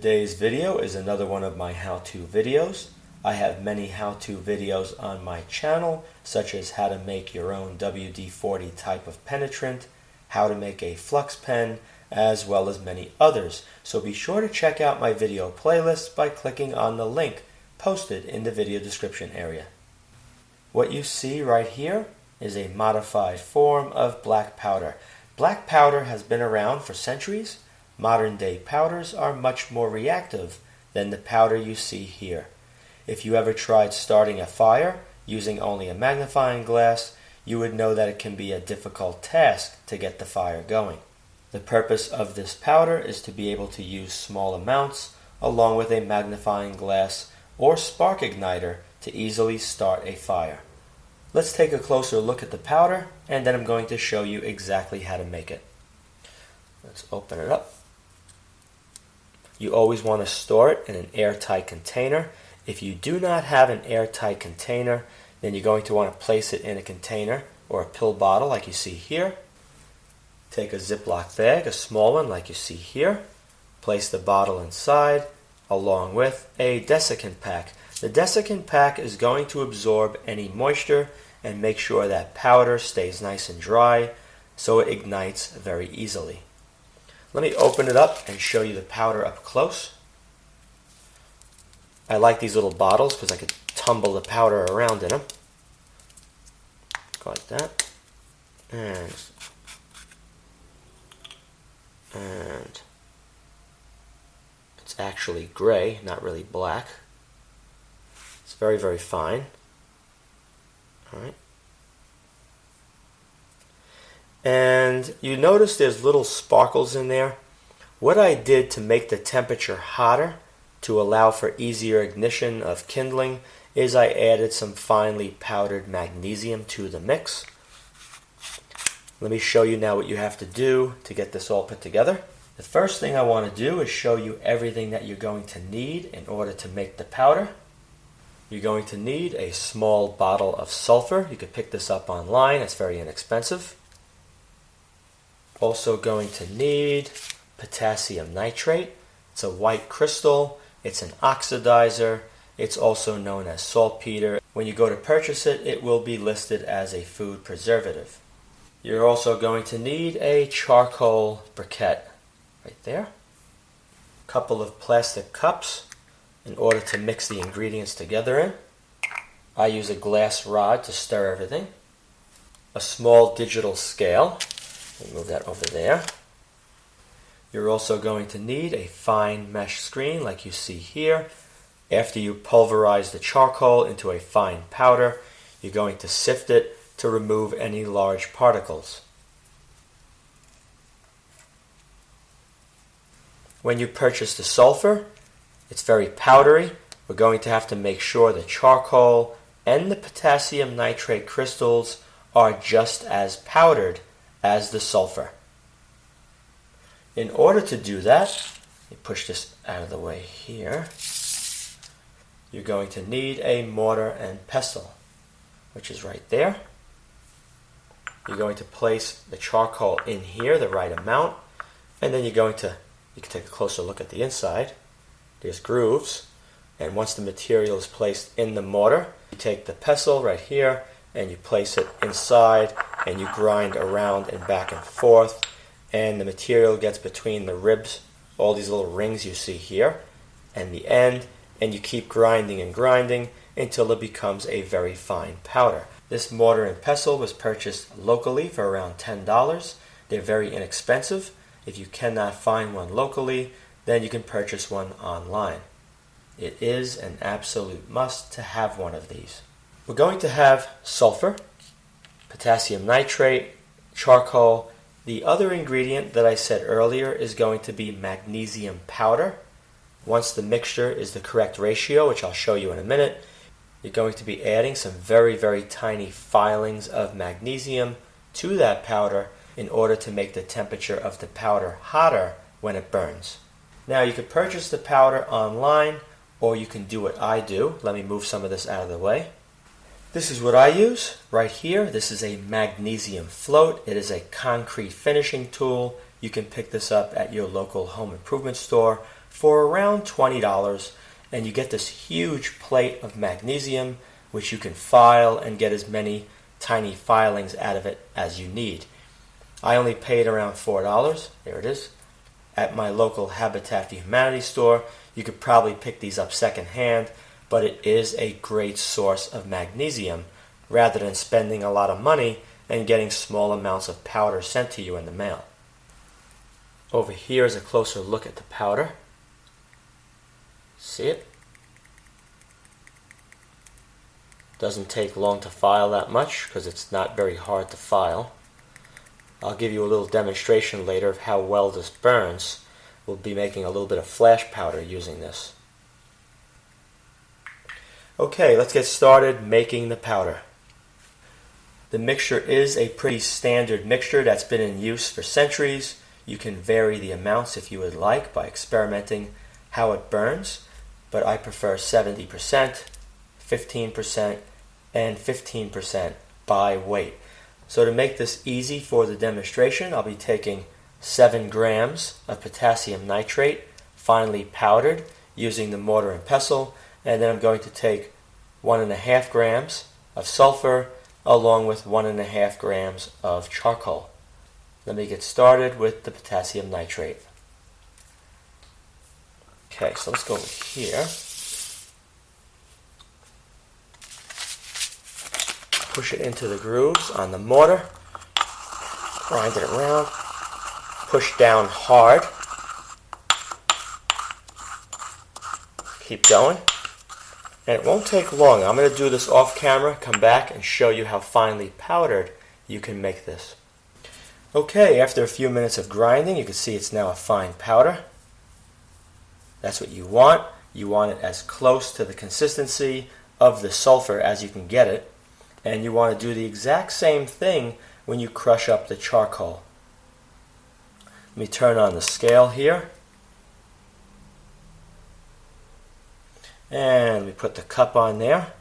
Today's video is another one of my how-to videos. I have many how-to videos on my channel, such as how to make your own WD-40 type of penetrant, how to make a flux pen, as well as many others. So be sure to check out my video playlist by clicking on the link posted in the video description area. What you see right here is a modified form of black powder. Black powder has been around for centuries. Modern day powders are much more reactive than the powder you see here. If you ever tried starting a fire using only a magnifying glass, you would know that it can be a difficult task to get the fire going. The purpose of this powder is to be able to use small amounts along with a magnifying glass or spark igniter to easily start a fire. Let's take a closer look at the powder, and then I'm going to show you exactly how to make it. Let's open it up. You always want to store it in an airtight container. If you do not have an airtight container, then you're going to want to place it in a container or a pill bottle like you see here. Take a Ziploc bag, a small one like you see here. Place the bottle inside along with a desiccant pack. The desiccant pack is going to absorb any moisture and make sure that powder stays nice and dry so it ignites very easily. Let me open it up and show you the powder up close. I like these little bottles because I could tumble the powder around in them. Go like that. And it's actually gray, not really black. It's very, very fine. Alright. And you notice there's little sparkles in there. What I did to make the temperature hotter to allow for easier ignition of kindling is I added some finely powdered magnesium to the mix. Let me show you now what you have to do to get this all put together. The first thing I want to do is show you everything that you're going to need in order to make the powder. You're going to need a small bottle of sulfur. You could pick this up online. It's very inexpensive. Also going to need potassium nitrate. It's a white crystal. It's an oxidizer. It's also known as saltpeter. When you go to purchase it, it will be listed as a food preservative. You're also going to need a charcoal briquette right there. A couple of plastic cups in order to mix the ingredients together in. I use a glass rod to stir everything. A small digital scale. Move that over there. You're also going to need a fine mesh screen like you see here. After you pulverize the charcoal into a fine powder, you're going to sift it to remove any large particles. When you purchase the sulfur, it's very powdery. We're going to have to make sure the charcoal and the potassium nitrate crystals are just as powdered as the sulfur. In order to do that, you push this out of the way here, you're going to need a mortar and pestle, which is right there. You're going to place the charcoal in here, the right amount, and then you can take a closer look at the inside. There's grooves, and once the material is placed in the mortar, you take the pestle right here and you place it inside and you grind around and back and forth, and the material gets between the ribs, all these little rings you see here, and the end, and you keep grinding and grinding until it becomes a very fine powder. This mortar and pestle was purchased locally for around $10. They're very inexpensive. If you cannot find one locally, then you can purchase one online. It is an absolute must to have one of these. We're going to have sulfur, potassium nitrate, charcoal. The other ingredient that I said earlier is going to be magnesium powder. Once the mixture is the correct ratio, which I'll show you in a minute, you're going to be adding some very, very tiny filings of magnesium to that powder in order to make the temperature of the powder hotter when it burns. Now you can purchase the powder online, or you can do what I do. Let me move some of this out of the way. This is what I use right here. This is a magnesium float. It is a concrete finishing tool. You can pick this up at your local home improvement store for around $20, and you get this huge plate of magnesium which you can file and get as many tiny filings out of it as you need. I only paid around $4, there it is, at my local Habitat for Humanity store. You could probably pick these up secondhand, but it is a great source of magnesium rather than spending a lot of money and getting small amounts of powder sent to you in the mail. Over here is a closer look at the powder. See it? Doesn't take long to file that much because it's not very hard to file. I'll give you a little demonstration later of how well this burns. We'll be making a little bit of flash powder using this. Okay, let's get started making the powder. The mixture is a pretty standard mixture that's been in use for centuries. You can vary the amounts if you would like by experimenting how it burns, but I prefer 70%, 15%, and 15% by weight. So to make this easy for the demonstration, I'll be taking 7 grams of potassium nitrate, finely powdered, using the mortar and pestle, and then I'm going to take 1.5 grams of sulfur along with 1.5 grams of charcoal. Let me get started with the potassium nitrate. Okay, so let's go over here. Push it into the grooves on the mortar, grind it around, push down hard, keep going, and it won't take long. I'm going to do this off camera, come back and show you how finely powdered you can make this. Okay, after a few minutes of grinding, you can see it's now a fine powder. That's what you want. You want it as close to the consistency of the sulfur as you can get it. And you want to do the exact same thing when you crush up the charcoal. Let me turn on the scale here. And we put the cup on there.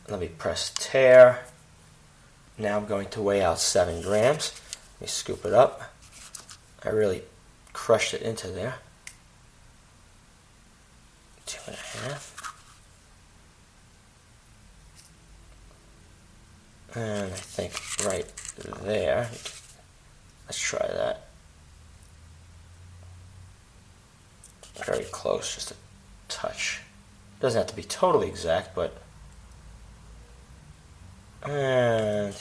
Let me press tare. Now I'm going to weigh out 7 grams. Let me scoop it up. I really crushed it into there. 2.5. And I think right there. Let's try that. Very close, just a touch. Doesn't have to be totally exact, but and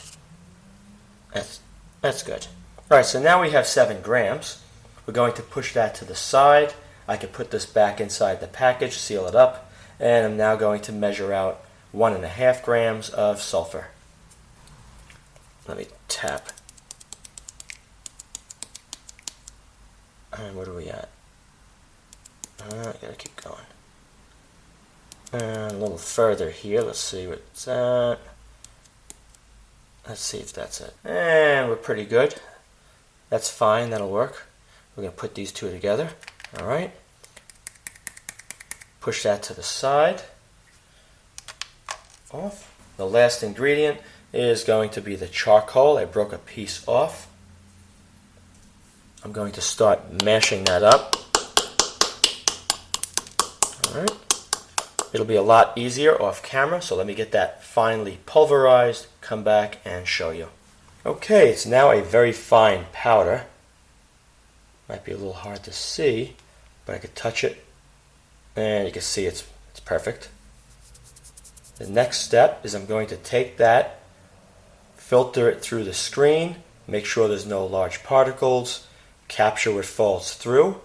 that's good. Alright, so now we have 7 grams. We're going to push that to the side. I can put this back inside the package, seal it up, and I'm now going to measure out 1.5 grams of sulfur. Let me tap. And what are we at? I gotta keep going. And a little further here. Let's see what it's at. Let's see if that's it. And we're pretty good. That's fine. That'll work. We're gonna put these two together. All right. Push that to the side. Off. The last ingredient is going to be the charcoal. I broke a piece off. I'm going to start mashing that up. Alright. It'll be a lot easier off camera, so let me get that finely pulverized, come back and show you. Okay, it's now a very fine powder. Might be a little hard to see, but I could touch it and you can see it's perfect. The next step is I'm going to take that, filter it through the screen, make sure there's no large particles, capture what falls through,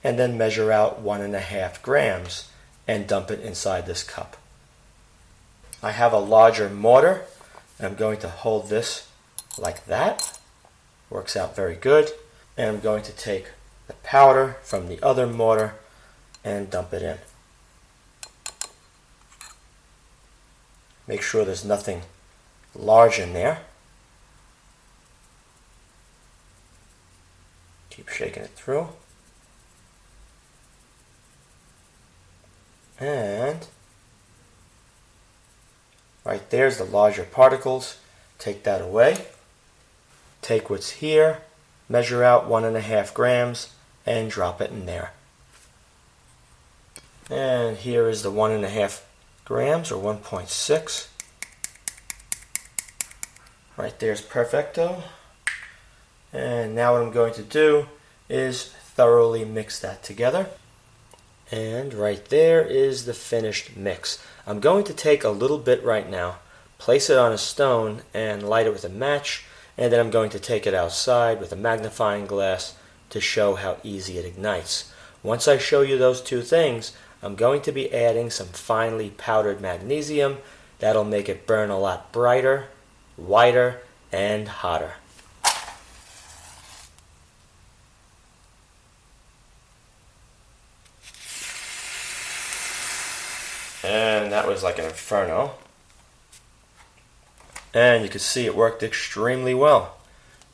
and then measure out 1.5 grams and dump it inside this cup. I have a larger mortar, and I'm going to hold this like that. Works out very good. And I'm going to take the powder from the other mortar and dump it in. Make sure there's nothing large in there. Keep shaking it through. And right there's the larger particles. Take that away. Take what's here, measure out 1.5 grams, and drop it in there. And here is the 1.5 grams, or 1.6. Right there's perfecto. And now what I'm going to do is thoroughly mix that together. And right there is the finished mix. I'm going to take a little bit right now, place it on a stone and light it with a match, and then I'm going to take it outside with a magnifying glass to show how easy it ignites. Once I show you those two things, I'm going to be adding some finely powdered magnesium. That'll make it burn a lot brighter, whiter, and hotter. And that was like an inferno. And you can see it worked extremely well.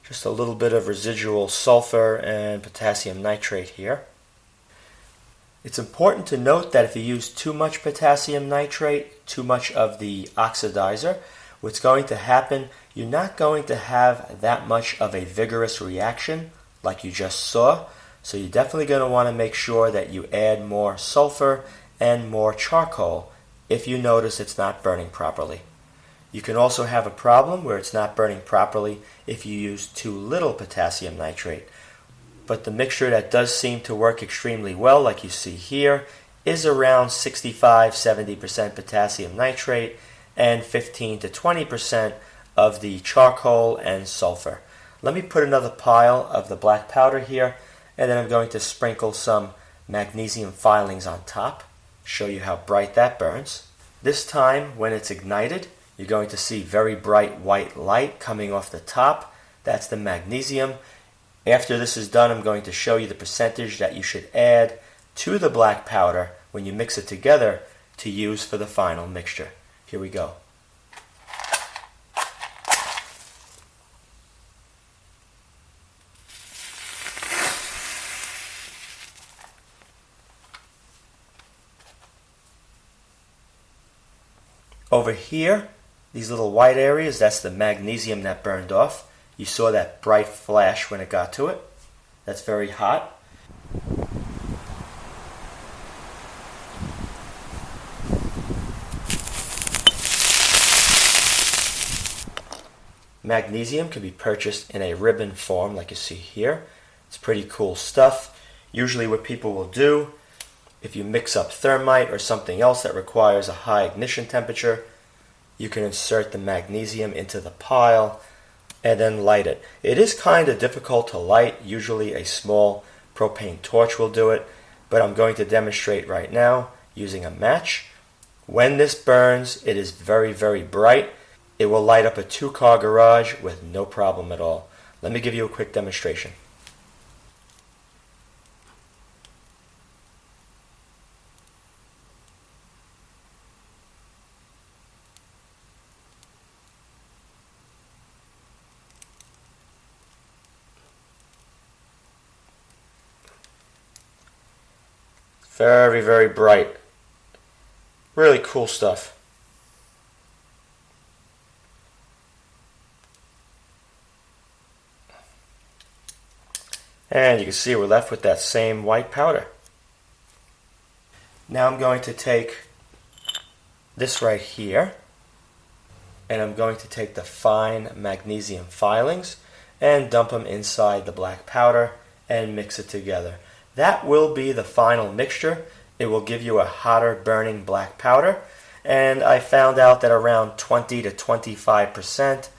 Just a little bit of residual sulfur and potassium nitrate here. It's important to note that if you use too much potassium nitrate, too much of the oxidizer, what's going to happen, you're not going to have that much of a vigorous reaction like you just saw. So you're definitely going to want to make sure that you add more sulfur and more charcoal if you notice it's not burning properly. You can also have a problem where it's not burning properly if you use too little potassium nitrate. But the mixture that does seem to work extremely well, like you see here, is around 65-70% potassium nitrate and 15 to 20% of the charcoal and sulfur. Let me put another pile of the black powder here, and then I'm going to sprinkle some magnesium filings on top, show you how bright that burns. This time, when it's ignited, you're going to see very bright white light coming off the top. That's the magnesium. After this is done, I'm going to show you the percentage that you should add to the black powder when you mix it together to use for the final mixture. Here we go. Over here, these little white areas, that's the magnesium that burned off. You saw that bright flash when it got to it. That's very hot. Magnesium can be purchased in a ribbon form like you see here. It's pretty cool stuff. Usually what people will do, if you mix up thermite or something else that requires a high ignition temperature, you can insert the magnesium into the pile and then light it. It is kind of difficult to light. Usually a small propane torch will do it, but I'm going to demonstrate right now using a match. When this burns, it is very, very bright. It will light up a 2-car garage with no problem at all. Let me give you a quick demonstration. Very, very bright. Really cool stuff. And you can see we're left with that same white powder. Now I'm going to take this right here, and I'm going to take the fine magnesium filings and dump them inside the black powder and mix it together. That will be the final mixture. It will give you a hotter burning black powder, and I found out that around 20 to 25%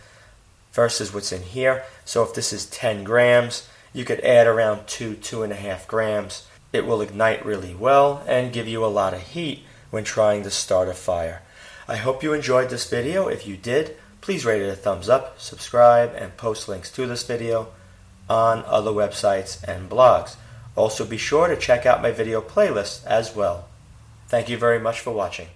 versus what's in here. So if this is 10 grams, you could add around 2.5 grams. It will ignite really well and give you a lot of heat when trying to start a fire. I hope you enjoyed this video. If you did, please rate it a thumbs up, subscribe, and post links to this video on other websites and blogs. Also be sure to check out my video playlist as well. Thank you very much for watching.